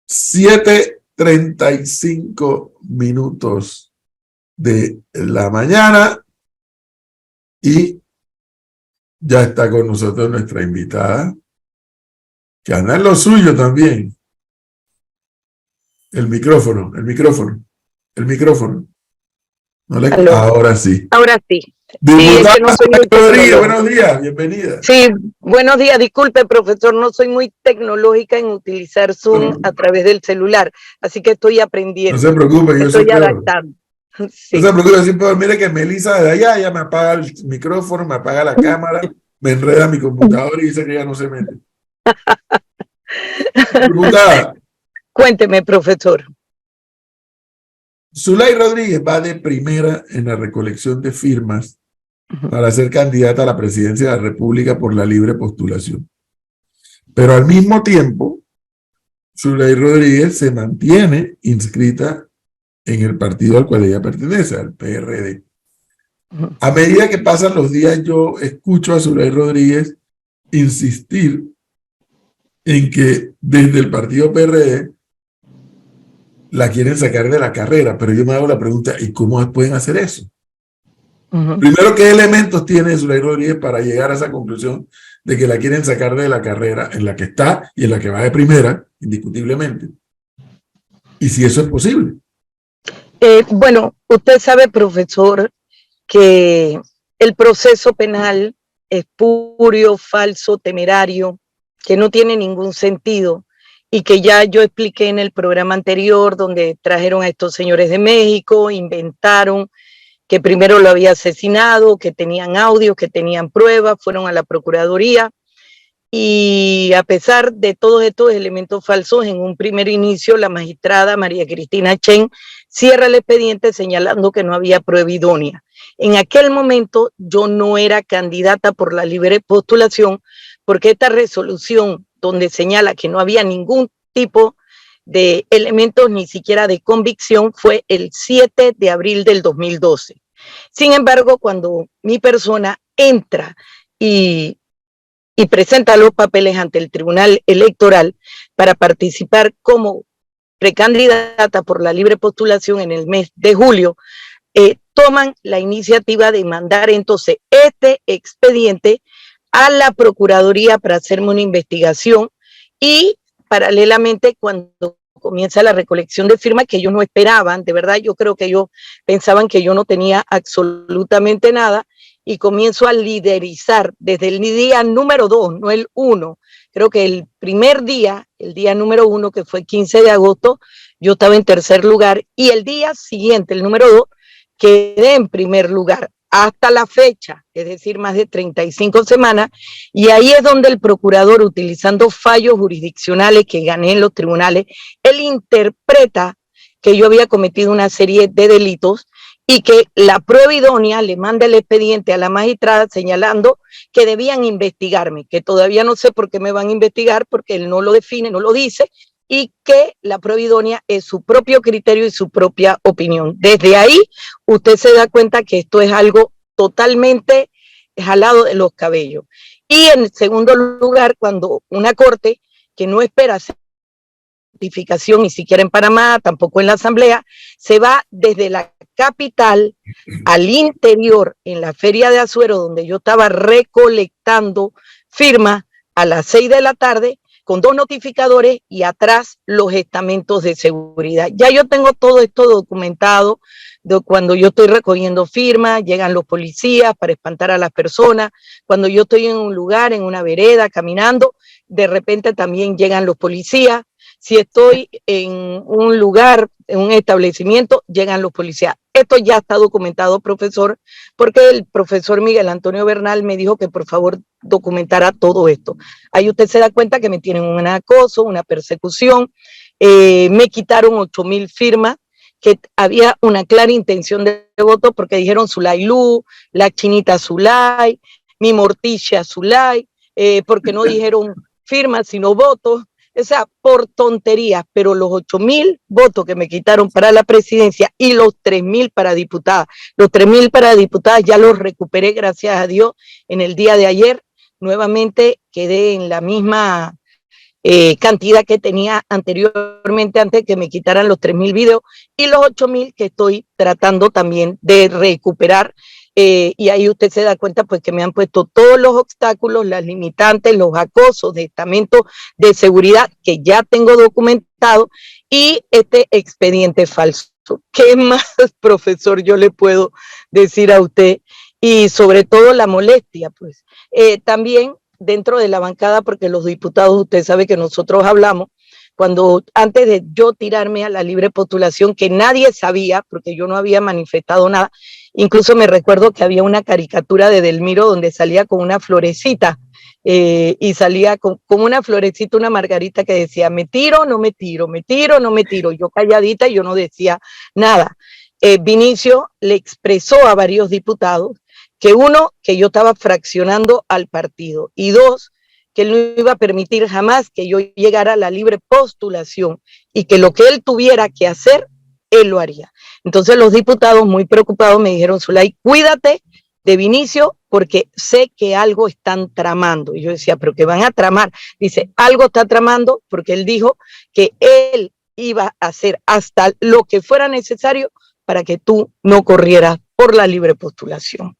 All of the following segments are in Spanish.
7:35 de la mañana y ya está con nosotros nuestra invitada, que anda en lo suyo también. El micrófono. No le... Ahora sí. Ahora sí. Diputada Sí, no soy muy Rodríguez, buenos días, bienvenida. Sí, buenos días. Disculpe, profesor, no soy muy tecnológica en utilizar Zoom a través del celular, así que estoy aprendiendo. No se preocupe, yo soy peor. Adaptando. Sí. No se preocupe, yo soy peor. Mire que Melissa de allá ya me apaga el micrófono, me apaga la cámara, me enreda mi computadora y dice que ya no se mete. Diputada. Cuénteme, profesor. Zulay Rodríguez va de primera en la recolección de firmas para ser candidata a la presidencia de la República por la libre postulación. Pero al mismo tiempo, Zulay Rodríguez se mantiene inscrita en el partido al cual ella pertenece, al PRD. A medida que pasan los días, yo escucho a Zulay Rodríguez insistir en que desde el partido PRD la quieren sacar de la carrera, pero yo me hago la pregunta, ¿y cómo pueden hacer eso? Primero, ¿qué elementos tiene Zulay Rodríguez para llegar a esa conclusión de que la quieren sacar de la carrera en la que está y en la que va de primera, indiscutiblemente? Y si eso es posible. Bueno, usted sabe, profesor, que el proceso penal es espurio, falso, temerario, que no tiene ningún sentido y que ya yo expliqué en el programa anterior donde trajeron a estos señores de México, inventaron que primero lo había asesinado, que tenían audios, que tenían pruebas, fueron a la Procuraduría y a pesar de todos estos elementos falsos, en un primer inicio la magistrada María Cristina Chen cierra el expediente señalando que no había prueba idónea. En aquel momento yo no era candidata por la libre postulación porque esta resolución donde señala que no había ningún tipo de elementos ni siquiera de convicción fue el 7 de abril del 2012. Sin embargo, cuando mi persona entra y presenta los papeles ante el Tribunal Electoral para participar como precandidata por la libre postulación en el mes de julio, toman la iniciativa de mandar entonces este expediente a la Procuraduría para hacerme una investigación y paralelamente cuando comienza la recolección de firmas que ellos no esperaban, de verdad yo creo que ellos pensaban que yo no tenía absolutamente nada y comienzo a liderizar desde el día número 2, no el 1. Creo que el primer día, el día número 1, que fue 15 de agosto, yo estaba en tercer lugar y el día siguiente, el número 2, quedé en primer lugar hasta la fecha, es decir, más de 35 semanas, y ahí es donde el procurador, utilizando fallos jurisdiccionales que gané en los tribunales, él interpreta que yo había cometido una serie de delitos y que la prueba idónea le manda el expediente a la magistrada señalando que debían investigarme, que todavía no sé por qué me van a investigar, porque él no lo define, no lo dice, y que la prueba idónea es su propio criterio y su propia opinión. Desde ahí, usted se da cuenta que esto es algo totalmente jalado de los cabellos. Y en segundo lugar, cuando una corte que no espera certificación ni siquiera en Panamá, tampoco en la Asamblea, se va desde la capital al interior, en la Feria de Azuero, donde yo estaba recolectando firmas a las 6 de la tarde, con 2 notificadores y atrás los estamentos de seguridad. Ya yo tengo todo esto documentado de cuando yo estoy recogiendo firmas, llegan los policías para espantar a las personas, cuando yo estoy en un lugar, en una vereda, caminando, de repente también llegan los policías. Si estoy en un lugar, en un establecimiento, llegan los policías. Esto ya está documentado, profesor, porque el profesor Miguel Antonio Bernal me dijo que por favor documentara todo esto. Ahí usted se da cuenta que me tienen un acoso, una persecución, me quitaron 8,000 firmas, que había una clara intención de voto porque dijeron Zulay Lu, la chinita Zulay, mi morticia Zulay, porque no dijeron firmas sino votos. O sea, por tonterías, pero los 8,000 votos que me quitaron para la presidencia y los 3,000 para diputadas, los 3,000 para diputadas ya los recuperé, gracias a Dios, en el día de ayer. Nuevamente quedé en la misma cantidad que tenía anteriormente antes que me quitaran los 3.000 videos y los 8.000 que estoy tratando también de recuperar. Y ahí usted se da cuenta pues que me han puesto todos los obstáculos, las limitantes, los acosos de estamentos de seguridad que ya tengo documentado y este expediente falso. ¿Qué más, profesor, yo le puedo decir a usted? Y sobre todo la molestia, pues. También dentro de la bancada, porque los diputados, usted sabe que nosotros hablamos, cuando antes de yo tirarme a la libre postulación, que nadie sabía, porque yo no había manifestado nada, incluso me recuerdo que había una caricatura de Delmiro donde salía con una florecita, y salía con una florecita, una margarita que decía, me tiro, no me tiro, me tiro, no me tiro, yo calladita y yo no decía nada. Vinicio le expresó a varios diputados que uno, que yo estaba fraccionando al partido, y dos, que él no iba a permitir jamás que yo llegara a la libre postulación y que lo que él tuviera que hacer, él lo haría. Entonces los diputados muy preocupados me dijeron, Zulay, cuídate de Vinicio porque sé que algo están tramando. Y yo decía, ¿pero qué van a tramar? Dice, algo está tramando porque él dijo que él iba a hacer hasta lo que fuera necesario para que tú no corrieras por la libre postulación.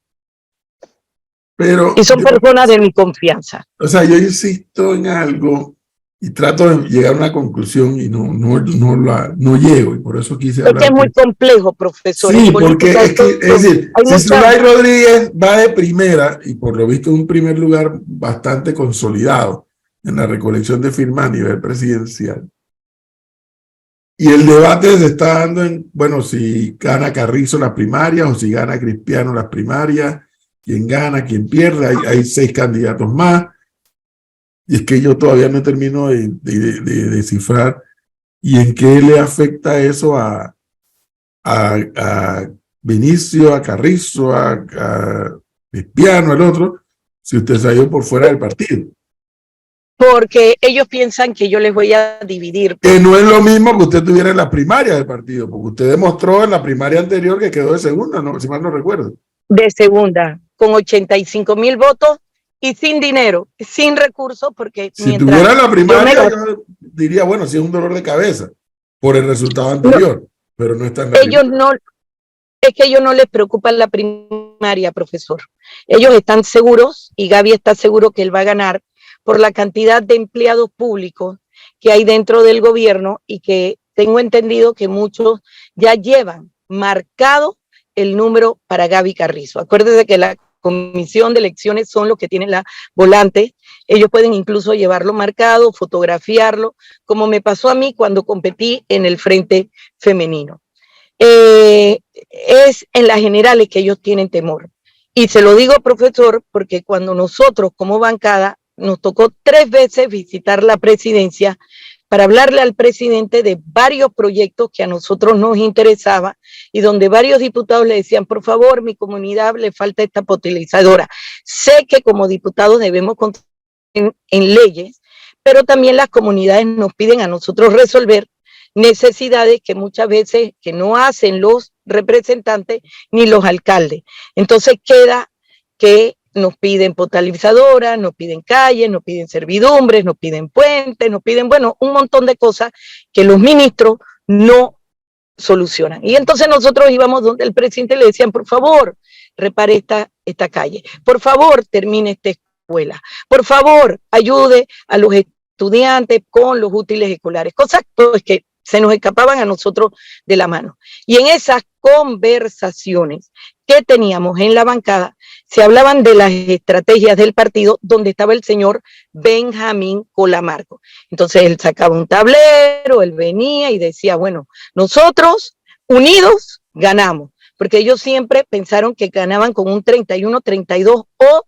Pero y son personas de mi confianza. O sea, yo insisto en algo y trato de llegar a una conclusión y no llego, y por eso quise hablar. Es que es muy complejo, profesor. Sí, porque es decir, si Zulay Rodríguez va de primera, y por lo visto en un primer lugar bastante consolidado en la recolección de firmas a nivel presidencial, y el debate se está dando en, bueno, si gana Carrizo las primarias o si gana Cristiano las primarias, quién gana, quién pierde, hay 6 candidatos más, y es que yo todavía no termino de descifrar y en qué le afecta eso a Vinicio, a Carrizo, a Cristiano, al otro, si usted se ha ido por fuera del partido. Porque ellos piensan que yo les voy a dividir. Que no es lo mismo que usted tuviera en la primaria del partido, porque usted demostró en la primaria anterior que quedó de segunda, ¿no? Si mal no recuerdo. De segunda, con 85,000 votos y sin dinero, sin recursos, porque si tuviera la primaria, yo diría, bueno, sí es un dolor de cabeza por el resultado anterior, pero no está en la ellos primaria. No, es que a ellos no les preocupa la primaria, profesor. Ellos están seguros, y Gaby está seguro que él va a ganar, por la cantidad de empleados públicos que hay dentro del gobierno, y que tengo entendido que muchos ya llevan marcado el número para Gaby Carrizo. Acuérdese que la comisión de elecciones son los que tienen la volante, ellos pueden incluso llevarlo marcado, fotografiarlo, como me pasó a mí cuando competí en el Frente Femenino. Es en las generales que ellos tienen temor. Y se lo digo, profesor, porque cuando nosotros como bancada nos tocó 3 veces visitar la presidencia para hablarle al presidente de varios proyectos que a nosotros nos interesaba, y donde varios diputados le decían, por favor, mi comunidad le falta esta potabilizadora. Sé que como diputados debemos contar en leyes, pero también las comunidades nos piden a nosotros resolver necesidades que muchas veces que no hacen los representantes ni los alcaldes. Entonces queda que nos piden potabilizadoras, nos piden calles, nos piden servidumbres, nos piden puentes, nos piden, bueno, un montón de cosas que los ministros no solucionan. Y entonces nosotros íbamos donde el presidente le decían, por favor, repare esta calle, por favor, termine esta escuela, por favor, ayude a los estudiantes con los útiles escolares, cosas pues, que se nos escapaban a nosotros de la mano. Y en esas conversaciones que teníamos en la bancada, se hablaban de las estrategias del partido, donde estaba el señor Benjamín Colamarco. Entonces él sacaba un tablero, él venía y decía, bueno, nosotros unidos ganamos, porque ellos siempre pensaron que ganaban con un 31, 32 o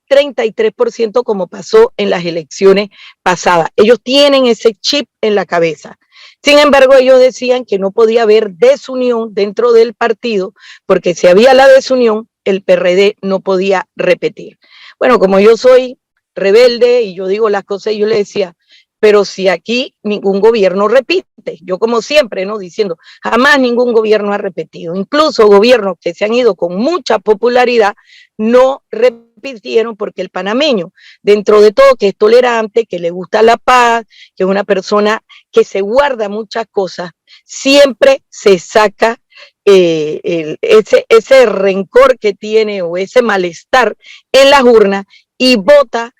33%, como pasó en las elecciones pasadas. Ellos tienen ese chip en la cabeza. Sin embargo, ellos decían que no podía haber desunión dentro del partido, porque si había la desunión, el PRD no podía repetir. Bueno, como yo soy rebelde y yo digo las cosas, yo le decía, pero si aquí ningún gobierno repite, yo como siempre, ¿no? Diciendo, jamás ningún gobierno ha repetido, incluso gobiernos que se han ido con mucha popularidad no repiten repitieron porque el panameño, dentro de todo, que es tolerante, que le gusta la paz, que es una persona que se guarda muchas cosas, siempre se saca ese rencor que tiene o ese malestar en las urnas y vota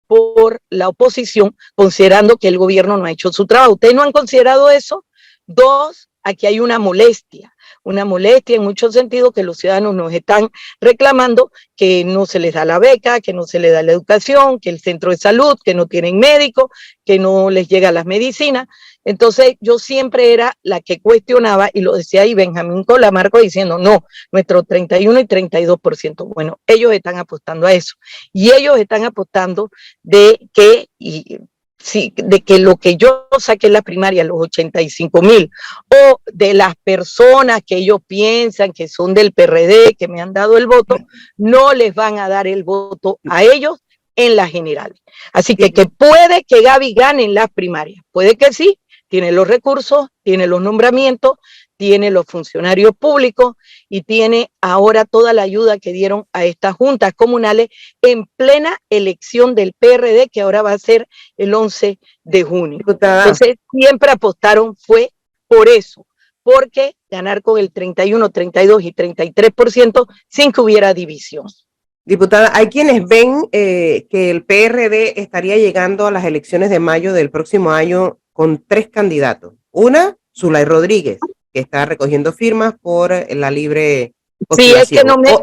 por la oposición, considerando que el gobierno no ha hecho su trabajo. ¿Ustedes no han considerado eso? Dos, aquí hay una molestia en muchos sentidos que los ciudadanos nos están reclamando, que no se les da la beca, que no se les da la educación, que el centro de salud, que no tienen médico, que no les llega las medicinas. Entonces yo siempre era la que cuestionaba, y lo decía ahí Benjamín Colamarco diciendo, no, nuestro 31 y 32%. Bueno, ellos están apostando a eso, y ellos están apostando de que, sí, de que lo que yo saqué en la primaria, los 85,000, o de las personas que ellos piensan que son del PRD, que me han dado el voto, no les van a dar el voto a ellos en las generales. Así que puede que Gaby gane en las primarias, puede que sí, tiene los recursos, tiene los nombramientos, tiene los funcionarios públicos y tiene ahora toda la ayuda que dieron a estas juntas comunales en plena elección del PRD, que ahora va a ser el 11 de junio. Diputada. Entonces, siempre apostaron fue por eso, porque ganar con el 31, 32 y 33% sin que hubiera división. Diputada, hay quienes ven que el PRD estaría llegando a las elecciones de mayo del próximo año con 3 candidatos. Una, Zulay Rodríguez, que está recogiendo firmas por la libre postulación.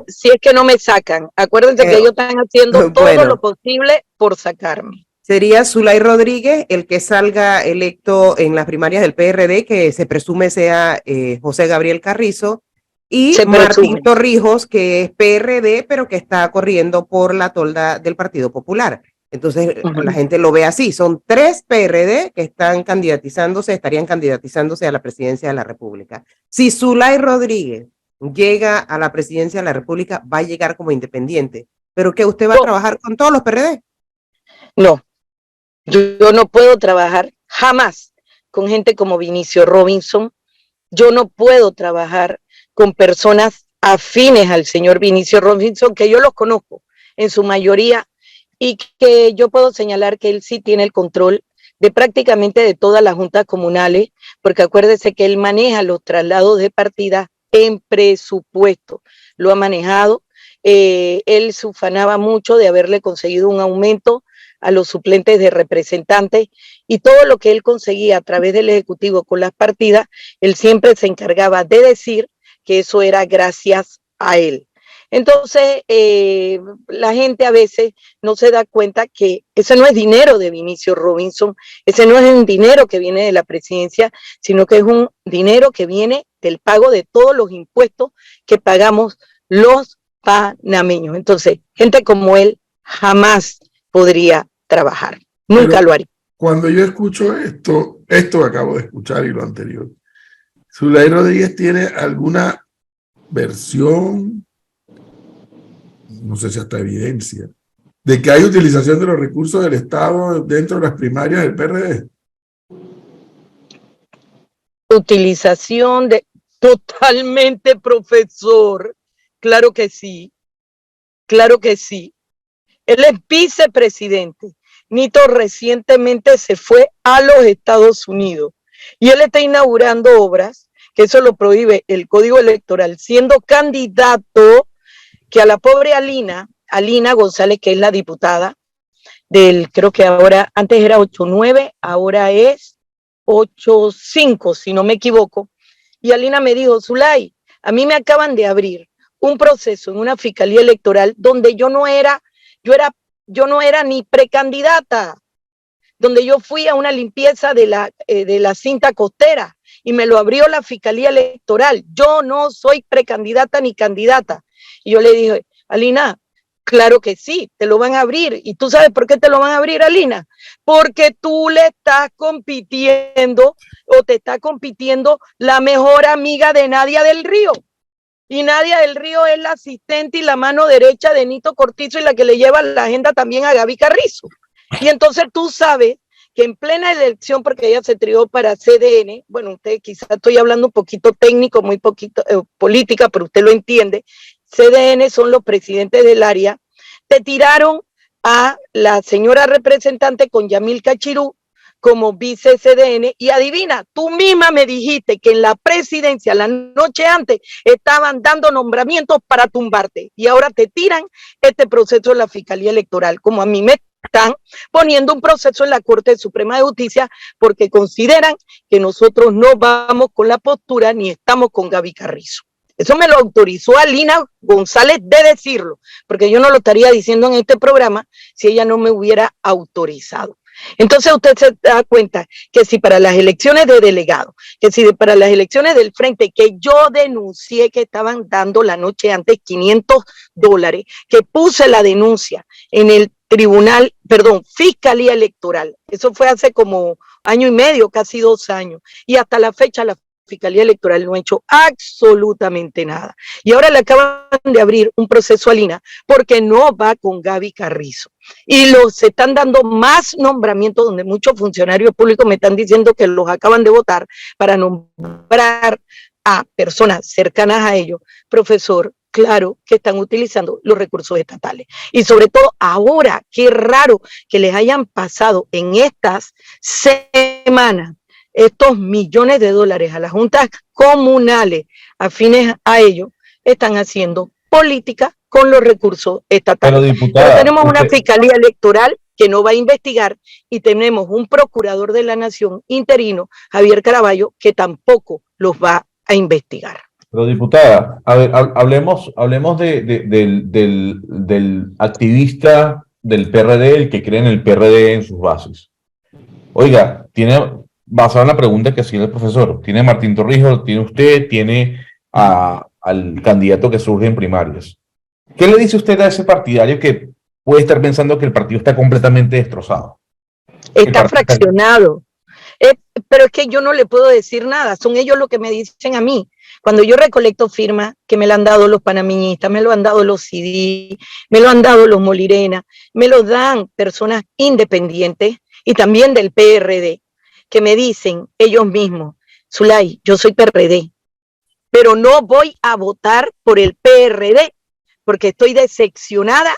Si es que no me sacan. Acuérdense que ellos están haciendo todo lo posible por sacarme. Sería Zulay Rodríguez el que salga electo en las primarias del PRD, que se presume sea José Gabriel Carrizo, y Martín Torrijos, que es PRD, pero que está corriendo por la tolda del Partido Popular. Entonces, la gente lo ve así. Son 3 PRD que estarían candidatizándose a la presidencia de la República. Si Zulay Rodríguez llega a la presidencia de la República, va a llegar como independiente. ¿Pero que usted va a trabajar con todos los PRD? No, yo no puedo trabajar jamás con gente como Vinicio Robinson. Yo no puedo trabajar con personas afines al señor Vinicio Robinson, que yo los conozco en su mayoría, y que yo puedo señalar que él sí tiene el control de prácticamente de todas las juntas comunales, porque acuérdese que él maneja los traslados de partida en presupuesto, lo ha manejado. Él se ufanaba mucho de haberle conseguido un aumento a los suplentes de representantes, y todo lo que él conseguía a través del Ejecutivo con las partidas, él siempre se encargaba de decir que eso era gracias a él. Entonces, la gente a veces no se da cuenta que ese no es dinero de Vinicio Robinson, ese no es un dinero que viene de la presidencia, sino que es un dinero que viene del pago de todos los impuestos que pagamos los panameños. Entonces, gente como él jamás podría trabajar, nunca lo haría. Cuando yo escucho esto que acabo de escuchar y lo anterior, Zulay Rodríguez tiene alguna versión, no sé si hasta evidencia, de que hay utilización de los recursos del Estado dentro de las primarias del PRD. Utilización totalmente, profesor. Claro que sí. Claro que sí. Él es vicepresidente. Nito recientemente se fue a los Estados Unidos y él está inaugurando obras, que eso lo prohíbe el Código Electoral, siendo candidato, que a la pobre Alina González, que es la diputada del, creo que ahora, antes era 8-9, ahora es 8-5, si no me equivoco, y Alina me dijo, Zulay, a mí me acaban de abrir un proceso en una fiscalía electoral donde yo no era ni precandidata, donde yo fui a una limpieza de la cinta costera y me lo abrió la fiscalía electoral. Yo no soy precandidata ni candidata. Y yo le dije, Alina, claro que sí, te lo van a abrir. ¿Y tú sabes por qué te lo van a abrir, Alina? Porque tú le estás compitiendo o te está compitiendo la mejor amiga de Nadia del Río. Y Nadia del Río es la asistente y la mano derecha de Nito Cortizo y la que le lleva la agenda también a Gaby Carrizo. Y entonces tú sabes que en plena elección, porque ella se trió para CDN, bueno, usted quizás estoy hablando un poquito técnico, muy poquito política, pero usted lo entiende, CDN son los presidentes del área te tiraron a la señora representante con Yamil Cachirú como vice CDN, y adivina, tú misma me dijiste que en la presidencia la noche antes estaban dando nombramientos para tumbarte, y ahora te tiran este proceso de la Fiscalía Electoral, como a mí me están poniendo un proceso en la Corte Suprema de Justicia porque consideran que nosotros no vamos con la postura ni estamos con Gaby Carrizo. Eso me lo autorizó Alina González de decirlo, porque yo no lo estaría diciendo en este programa si ella no me hubiera autorizado. Entonces usted se da cuenta que si para las elecciones de delegado, que si para las elecciones del frente, que yo denuncié que estaban dando la noche antes $500, que puse la denuncia en el Fiscalía Electoral, eso fue hace como año y medio, casi 2 años, y hasta la fecha la Fiscalía Electoral no ha hecho absolutamente nada. Y ahora le acaban de abrir un proceso a Lina porque no va con Gaby Carrizo. Y se están dando más nombramientos donde muchos funcionarios públicos me están diciendo que los acaban de votar para nombrar a personas cercanas a ellos. Profesor, claro que están utilizando los recursos estatales. Y sobre todo ahora, qué raro que les hayan pasado en estas semanas estos millones de dólares a las juntas comunales afines a ellos, están haciendo política con los recursos estatales. Pero, diputada, pero tenemos una Fiscalía Electoral que no va a investigar y tenemos un procurador de la Nación interino, Javier Caraballo, que tampoco los va a investigar. Pero, diputada, a ver, hablemos del activista del PRD, el que cree en el PRD en sus bases. Oiga, basado en la pregunta que hacía el profesor, tiene Martín Torrijos, tiene usted, tiene al candidato que surge en primarias. ¿Qué le dice usted a ese partidario que puede estar pensando que el partido está completamente destrozado? Está fraccionado. Pero es que yo no le puedo decir nada, son ellos los que me dicen a mí. Cuando yo recolecto firmas, que me lo han dado los panameñistas, me lo han dado los CD, me lo han dado los Molirena, me lo dan personas independientes y también del PRD, que me dicen ellos mismos, Zulay, yo soy PRD, pero no voy a votar por el PRD, porque estoy decepcionada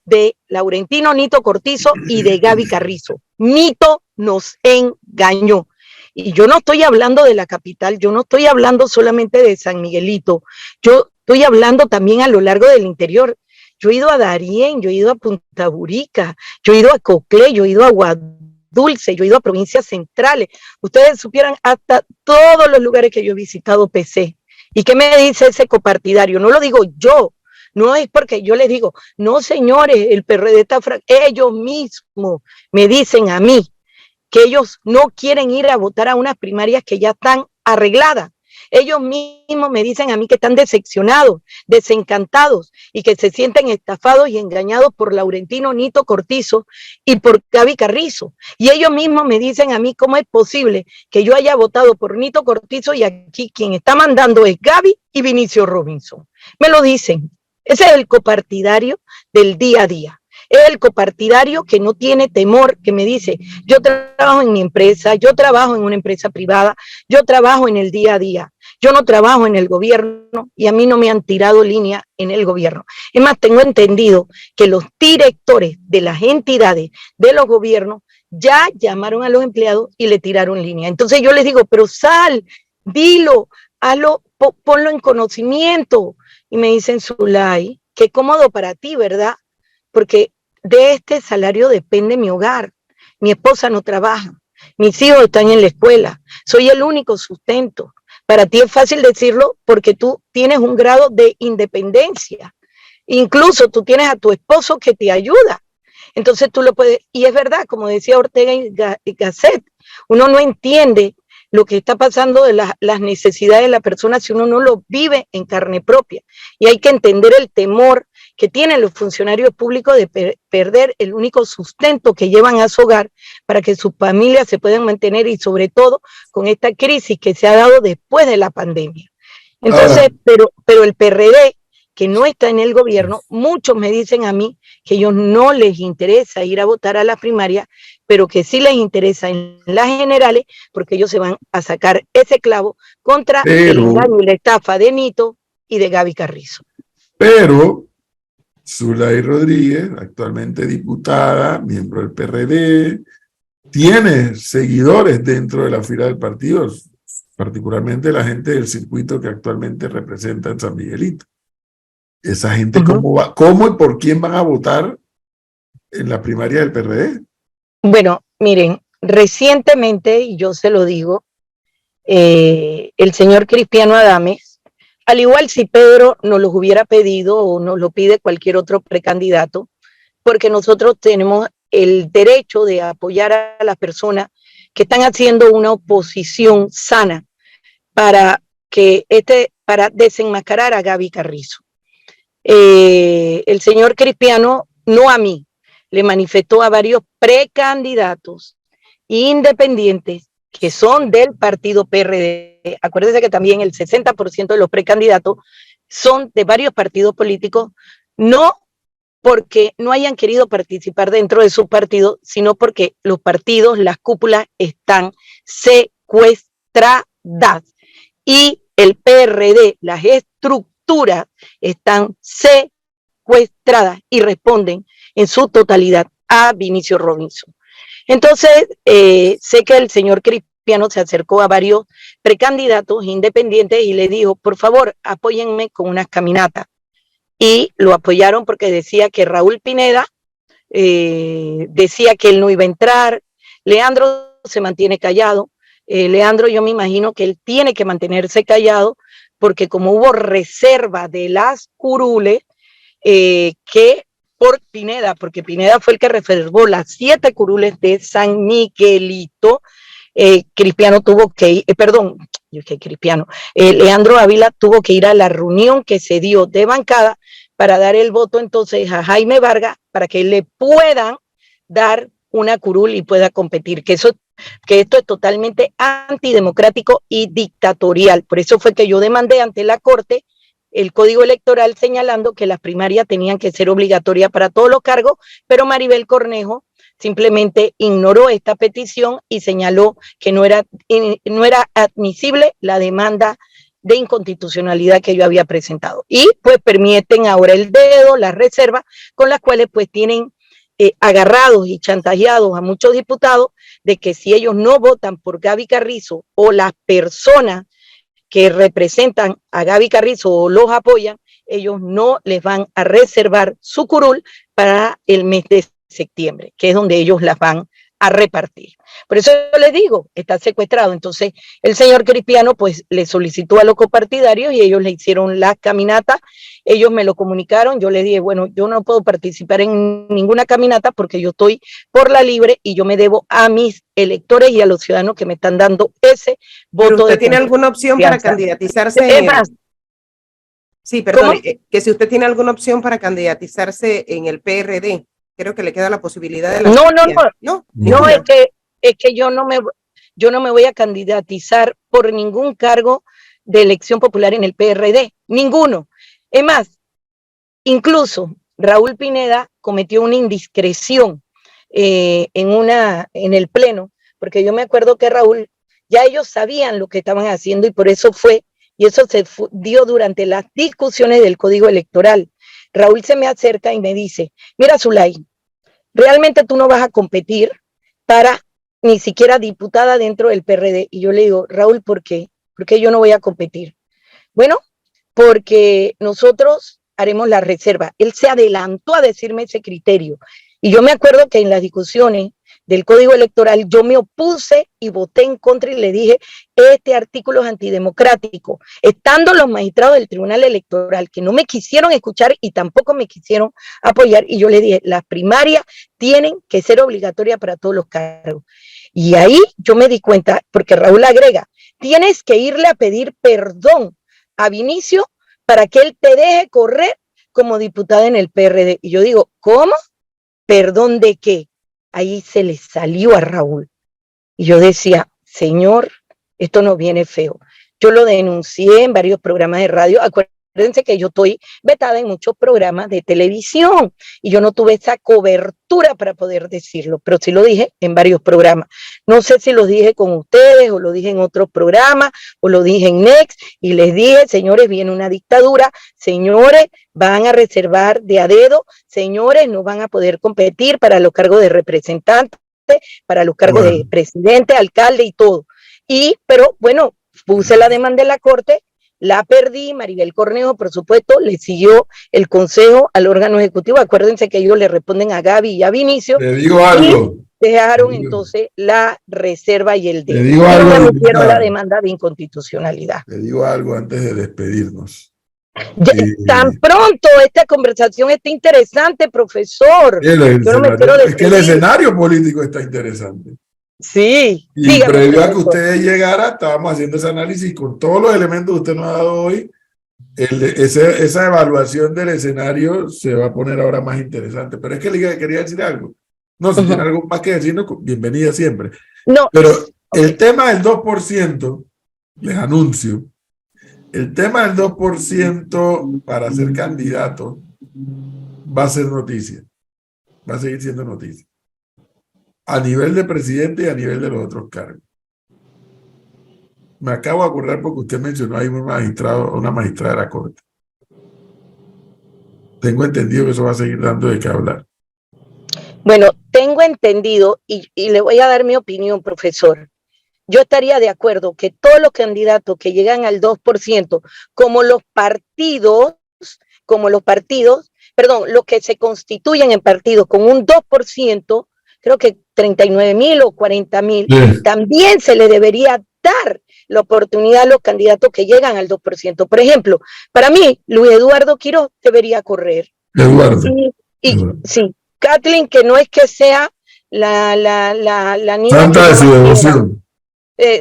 de Laurentino Nito Cortizo y de Gaby Carrizo. Nito nos engañó. Y yo no estoy hablando de la capital, yo no estoy hablando solamente de San Miguelito, yo estoy hablando también a lo largo del interior. Yo he ido a Darién, yo he ido a Punta Burica, yo he ido a Coclé, yo he ido a Guadulce, yo he ido a provincias centrales. Ustedes supieran hasta todos los lugares que yo he visitado PC. ¿Y qué me dice ese copartidario? No lo digo yo, no es porque yo les digo, no señores, el PRD está ellos mismos me dicen a mí que ellos no quieren ir a votar a unas primarias que ya están arregladas. Ellos mismos me dicen a mí que están decepcionados, desencantados y que se sienten estafados y engañados por Laurentino Nito Cortizo y por Gaby Carrizo. Y ellos mismos me dicen a mí cómo es posible que yo haya votado por Nito Cortizo y aquí quien está mandando es Gaby y Vinicio Robinson. Me lo dicen. Ese es el copartidario del día a día. Es el copartidario que no tiene temor, que me dice, yo trabajo en mi empresa, yo trabajo en una empresa privada, yo trabajo en el día a día, yo no trabajo en el gobierno y a mí no me han tirado línea en el gobierno. Es más, tengo entendido que los directores de las entidades de los gobiernos ya llamaron a los empleados y le tiraron línea. Entonces yo les digo, pero sal, dilo, hazlo, ponlo en conocimiento. Y me dicen, Zulay, qué cómodo para ti, ¿verdad? Porque de este salario depende mi hogar. Mi esposa no trabaja, mis hijos están en la escuela, soy el único sustento. Para ti es fácil decirlo porque tú tienes un grado de independencia. Incluso tú tienes a tu esposo que te ayuda. Entonces tú lo puedes, y es verdad, como decía Ortega y Gasset, uno no entiende lo que está pasando de las necesidades de la persona si uno no lo vive en carne propia. Y hay que entender el temor que tienen los funcionarios públicos de perder el único sustento que llevan a su hogar para que sus familias se puedan mantener y sobre todo con esta crisis que se ha dado después de la pandemia. Entonces, pero el PRD, que no está en el gobierno, muchos me dicen a mí que a ellos no les interesa ir a votar a las primarias, pero que sí les interesa en las generales, porque ellos se van a sacar ese clavo contra el engaño y la estafa de Nito y de Gaby Carrizo. Pero Zulay Rodríguez, actualmente diputada, miembro del PRD, tiene seguidores dentro de la fila del partido, particularmente la gente del circuito que actualmente representa en San Miguelito. Esa gente, ¿cómo y por quién van a votar en la primaria del PRD? Bueno, miren, recientemente, y yo se lo digo, el señor Cristiano Adames, al igual si Pedro nos los hubiera pedido o nos lo pide cualquier otro precandidato, porque nosotros tenemos el derecho de apoyar a las personas que están haciendo una oposición sana para desenmascarar a Gaby Carrizo. El señor Cristiano, no a mí, le manifestó a varios precandidatos independientes que son del partido PRD. Acuérdense que también el 60% de los precandidatos son de varios partidos políticos, no porque no hayan querido participar dentro de su partido, sino porque los partidos, las cúpulas están secuestradas y el PRD, las estructuras están secuestradas y responden en su totalidad a Vinicio Robinson. Entonces, sé que el señor Cristiano se acercó a varios precandidatos independientes y le dijo, por favor, apóyenme con unas caminatas. Y lo apoyaron porque decía que Raúl Pineda decía que él no iba a entrar. Leandro se mantiene callado. Leandro, yo me imagino que él tiene que mantenerse callado porque como hubo reserva de las curules, que por Pineda, porque Pineda fue el que reservó las 7 curules de San Miguelito, Cristiano tuvo que ir, Leandro Ávila tuvo que ir a la reunión que se dio de bancada para dar el voto entonces a Jaime Vargas para que le puedan dar una curul y pueda competir, que esto es totalmente antidemocrático y dictatorial. Por eso fue que yo demandé ante la Corte el Código Electoral señalando que las primarias tenían que ser obligatorias para todos los cargos, pero Maribel Cornejo simplemente ignoró esta petición y señaló que no era admisible la demanda de inconstitucionalidad que yo había presentado. Y pues permiten ahora el dedo, las reservas, con las cuales pues tienen agarrados y chantajeados a muchos diputados de que si ellos no votan por Gaby Carrizo o las personas que representan a Gaby Carrizo o los apoyan, ellos no les van a reservar su curul para el mes de septiembre, que es donde ellos las van a repartir. Por eso yo les digo, está secuestrado. Entonces el señor Cristiano pues le solicitó a los copartidarios y ellos le hicieron la caminata, ellos me lo comunicaron, yo les dije, bueno, yo no puedo participar en ninguna caminata porque yo estoy por la libre y yo me debo a mis electores y a los ciudadanos que me están dando ese voto. ¿Pero usted tiene alguna opción para candidatizarse? Sí, perdón, que si usted tiene alguna opción para candidatizarse en el PRD, creo que le queda la posibilidad de la No, es que yo no me voy a candidatizar por ningún cargo de elección popular en el PRD, ninguno. Es más, incluso Raúl Pineda cometió una indiscreción en el pleno, porque yo me acuerdo que Raúl, ya ellos sabían lo que estaban haciendo y por eso fue, y eso se dio durante las discusiones del Código Electoral. Raúl se me acerca y me dice, mira Zulay, realmente tú no vas a competir para ni siquiera diputada dentro del PRD. Y yo le digo, Raúl, ¿por qué? ¿Por qué yo no voy a competir? Bueno, porque nosotros haremos la reserva. Él se adelantó a decirme ese criterio. Y yo me acuerdo que en las discusiones del Código Electoral yo me opuse y voté en contra y le dije, este artículo es antidemocrático. Estando los magistrados del Tribunal Electoral que no me quisieron escuchar y tampoco me quisieron apoyar, y yo le dije, las primarias tienen que ser obligatorias para todos los cargos. Y ahí yo me di cuenta, porque Raúl agrega, tienes que irle a pedir perdón a Vinicio para que él te deje correr como diputada en el PRD. Y yo digo, ¿cómo? ¿Perdón de qué? Ahí se le salió a Raúl. Y yo decía, señor, esto no viene feo. Yo lo denuncié en varios programas de radio. Acuérdense acuérdense que yo estoy vetada en muchos programas de televisión y yo no tuve esa cobertura para poder decirlo, pero sí lo dije en varios programas. No sé si lo dije con ustedes o lo dije en otros programas o lo dije en Next y les dije, señores, viene una dictadura, señores, van a reservar de a dedo, señores, no van a poder competir para los cargos de representante, para los cargos de presidente, alcalde y todo. Pero bueno, puse la demanda en la corte, la perdí, Maribel Cornejo, por supuesto, le siguió el consejo al órgano ejecutivo. Acuérdense que ellos le responden a Gaby y a Vinicio. Le digo algo. Y dejaron entonces la reserva y el dedo. Le digo algo, me metieron la demanda de inconstitucionalidad. Le digo algo antes de despedirnos. Tan pronto esta conversación está interesante, profesor. Yo no me quiero despedir. Es que el escenario político está interesante. Sí. Y dígame, previo a que usted llegara, estábamos haciendo ese análisis con todos los elementos que usted nos ha dado hoy. Esa evaluación del escenario se va a poner ahora más interesante. Pero es que le quería decir algo. No, si tiene algo más que decirnos, bienvenida siempre. No. Pero el tema del 2%, les anuncio, el tema del 2% para ser candidato va a ser noticia. Va a seguir siendo noticia. A nivel de presidente y a nivel de los otros cargos. Me acabo de acordar porque usted mencionó ahí una magistrada de la Corte. Tengo entendido que eso va a seguir dando de qué hablar. Bueno, tengo entendido y le voy a dar mi opinión, profesor. Yo estaría de acuerdo que todos los candidatos que llegan al 2%, los que se constituyen en partidos con un 2%, creo que 39,000 o 40,000, también se le debería dar la oportunidad a los candidatos que llegan al 2%. Por ejemplo, para mí, Luis Eduardo Quiroz debería correr. Sí, Kathleen, que no es que sea la niña santa de su devoción.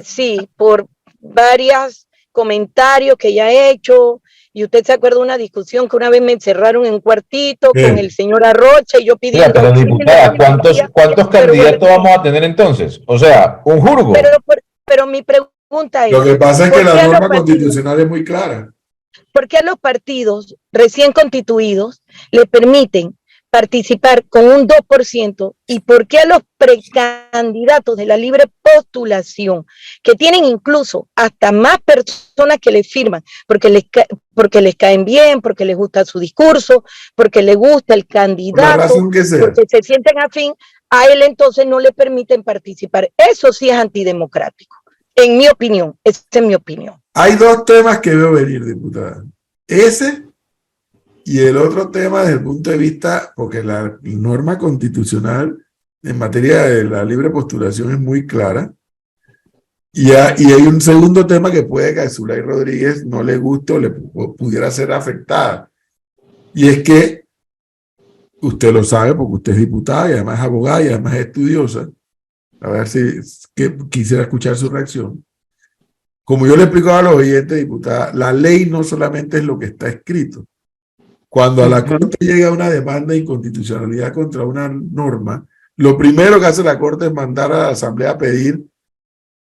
Sí, por varios comentarios que ella ha hecho. Y usted se acuerda de una discusión que una vez me encerraron en un cuartito con el señor Arrocha y yo pidiendo... Pero diputada, ¿cuántos candidatos vamos a tener entonces? O sea, un jurgo. Pero mi pregunta es... Lo que pasa es que la norma constitucional es muy clara. ¿Por qué a los partidos recién constituidos le permiten participar con un 2% y por qué a los precandidatos de la libre postulación, que tienen incluso hasta más personas que les firman, porque les caen bien, porque les gusta su discurso, porque les gusta el candidato, porque se sienten afín, a él entonces no le permiten participar? Eso sí es antidemocrático, en mi opinión. Esa es mi opinión. Hay dos temas que veo venir, diputada. Ese y el otro tema desde el punto de vista, porque la norma constitucional en materia de la libre postulación es muy clara, y hay un segundo tema que puede que a Zulay Rodríguez no le guste o le pudiera ser afectada, y es que usted lo sabe porque usted es diputada y además es abogada y además es estudiosa. A ver si quisiera escuchar su reacción. Como yo le explicaba a los oyentes, diputada, la ley no solamente es lo que está escrito. Cuando a la Corte llega una demanda de inconstitucionalidad contra una norma, lo primero que hace la Corte es mandar a la Asamblea a pedir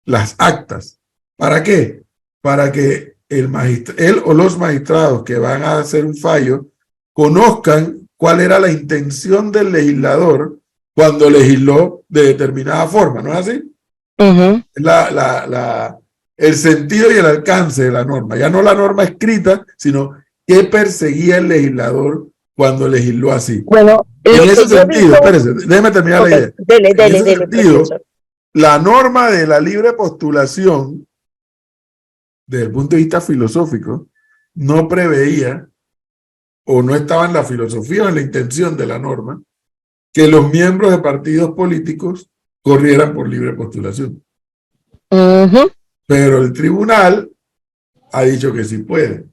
las actas. ¿Para qué? Para que él o los magistrados que van a hacer un fallo conozcan cuál era la intención del legislador cuando legisló de determinada forma, ¿no es así? El sentido y el alcance de la norma, ya no la norma escrita, sino qué perseguía el legislador cuando legisló así. Bueno, en ese sentido, espérese, déjeme terminar la idea. En ese sentido, la norma de la libre postulación, desde el punto de vista filosófico, no preveía o no estaba en la filosofía o en la intención de la norma que los miembros de partidos políticos corrieran por libre postulación. Pero el tribunal ha dicho que sí puede.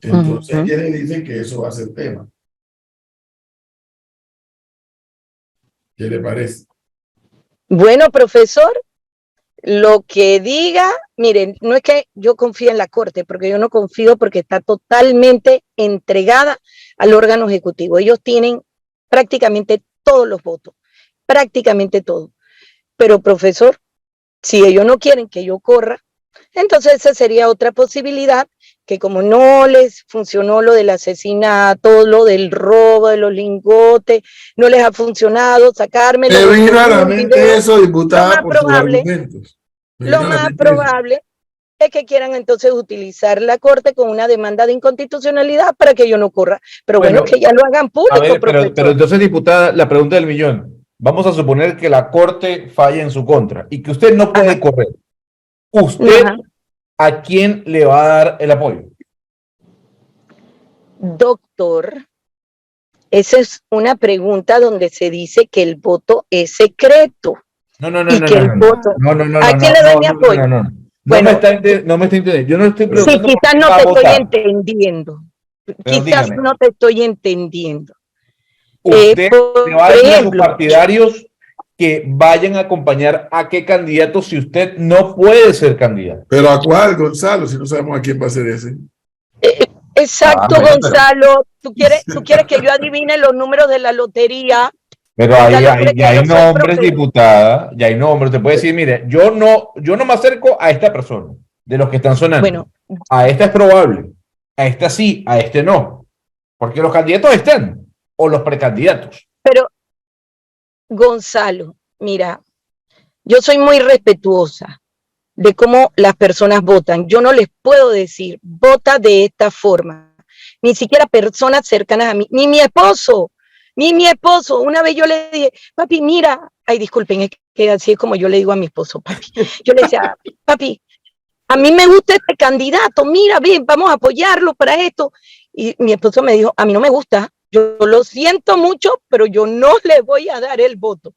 Entonces, ¿quiénes dicen que eso va a ser tema? ¿Qué le parece? Bueno, profesor, lo que diga, miren, no es que yo confíe en la Corte, porque yo no confío porque está totalmente entregada al órgano ejecutivo. Ellos tienen prácticamente todos los votos, prácticamente todo. Pero, profesor, si ellos no quieren que yo corra, entonces esa sería otra posibilidad que como no les funcionó lo del asesinato, lo del robo de los lingotes, no les ha funcionado sacarme eso, diputada, por sus argumentos. Lo más probable es que quieran entonces utilizar la Corte con una demanda de inconstitucionalidad para que yo no corra. Pero bueno, que ya lo hagan público, a ver, pero entonces, diputada, la pregunta del millón. Vamos a suponer que la Corte falla en su contra y que usted no puede correr. ¿Usted a quién le va a dar el apoyo? Doctor, esa es una pregunta donde se dice que el voto es secreto. No. ¿A quién le doy mi apoyo? No me está entendiendo. Yo no estoy preguntando. Sí, quizás no te estoy entendiendo. Quizás no te estoy entendiendo. Usted le va a decir a sus partidarios que vayan a acompañar a qué candidato si usted no puede ser candidato. ¿Pero a cuál, Gonzalo? Si no sabemos a quién va a ser ese. Exacto, Gonzalo. ¿Tú quieres que yo adivine los números de la lotería? Pero ya hay nombres, diputada, ya hay nombres. Te puede decir, mire, yo no me acerco a esta persona, de los que están sonando. Bueno, a esta es probable, a esta sí, a este no. Porque los candidatos están, o los precandidatos. Pero, Gonzalo, mira, yo soy muy respetuosa de cómo las personas votan. Yo no les puedo decir, vota de esta forma. Ni siquiera personas cercanas a mí, ni mi esposo. Una vez yo le dije, papi, mira, ay, disculpen, es que así es como yo le digo a mi esposo, papi. Yo le decía, papi, a mí me gusta este candidato, mira, ven, vamos a apoyarlo para esto. Y mi esposo me dijo, a mí no me gusta, yo lo siento mucho, pero yo no le voy a dar el voto.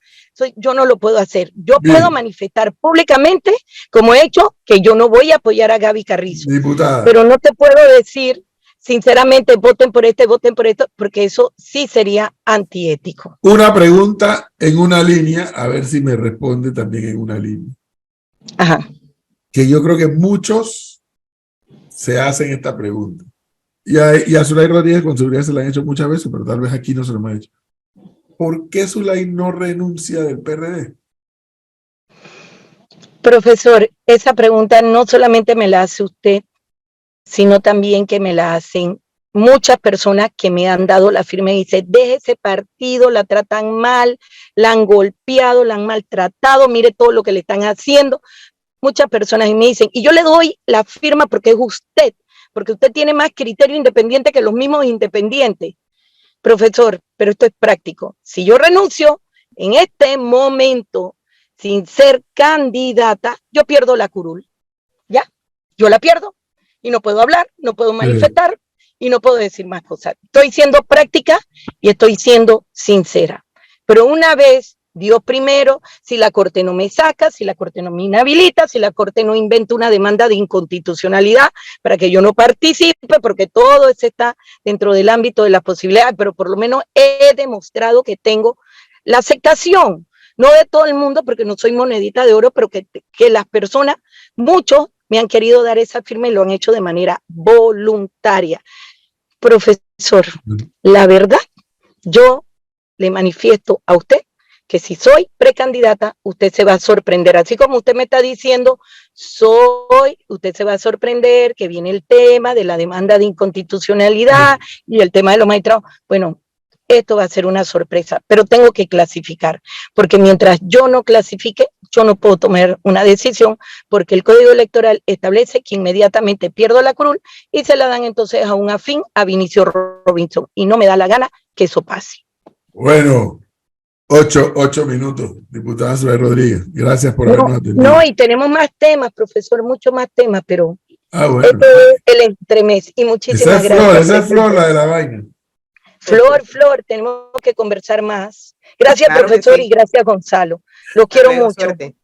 Yo no lo puedo hacer. Yo puedo manifestar públicamente, como he hecho, que yo no voy a apoyar a Gaby Carrizo. Diputada. Pero no te puedo decir, sinceramente, voten por esto, porque eso sí sería antiético. Una pregunta en una línea, a ver si me responde también en una línea. Ajá. Que yo creo que muchos se hacen esta pregunta. Y a Zulay Rodríguez con seguridad se la han hecho muchas veces, pero tal vez aquí no se lo hemos hecho. ¿Por qué Zulay no renuncia del PRD? Profesor, esa pregunta no solamente me la hace usted, sino también que me la hacen muchas personas que me han dado la firma y dicen, deje ese partido, la tratan mal, la han golpeado, la han maltratado, mire todo lo que le están haciendo. Muchas personas me dicen, y yo le doy la firma porque es usted, porque usted tiene más criterio independiente que los mismos independientes. Profesor, pero esto es práctico. Si yo renuncio en este momento sin ser candidata, yo pierdo la curul. ¿Ya? Yo la pierdo y no puedo hablar, no puedo manifestar y no puedo decir más cosas. Estoy siendo práctica y estoy siendo sincera. Pero una vez, Dios primero, si la Corte no me saca, si la Corte no me inhabilita, si la Corte no inventa una demanda de inconstitucionalidad para que yo no participe, porque todo eso está dentro del ámbito de las posibilidades, pero por lo menos he demostrado que tengo la aceptación, no de todo el mundo, porque no soy monedita de oro, pero que las personas, muchos, me han querido dar esa firma y lo han hecho de manera voluntaria. Profesor, la verdad, yo le manifiesto a usted que si soy precandidata, usted se va a sorprender. Así como usted me está diciendo, usted se va a sorprender que viene el tema de la demanda de inconstitucionalidad y el tema de los magistrados. Bueno, esto va a ser una sorpresa, pero tengo que clasificar, porque mientras yo no clasifique, yo no puedo tomar una decisión, porque el Código Electoral establece que inmediatamente pierdo la curul y se la dan entonces a un afín, a Vinicio Robinson, y no me da la gana que eso pase. Bueno, 8 minutos, diputada Zulay Rodríguez. Gracias por habernos atendido. No, y tenemos más temas, profesor, muchos más temas, pero bueno. Este es el entremés, y muchísimas gracias. Esa es Flor, la de la vaina. Flor, tenemos que conversar más. Gracias, claro, profesor, y gracias, Gonzalo. Los quiero mucho. Suerte.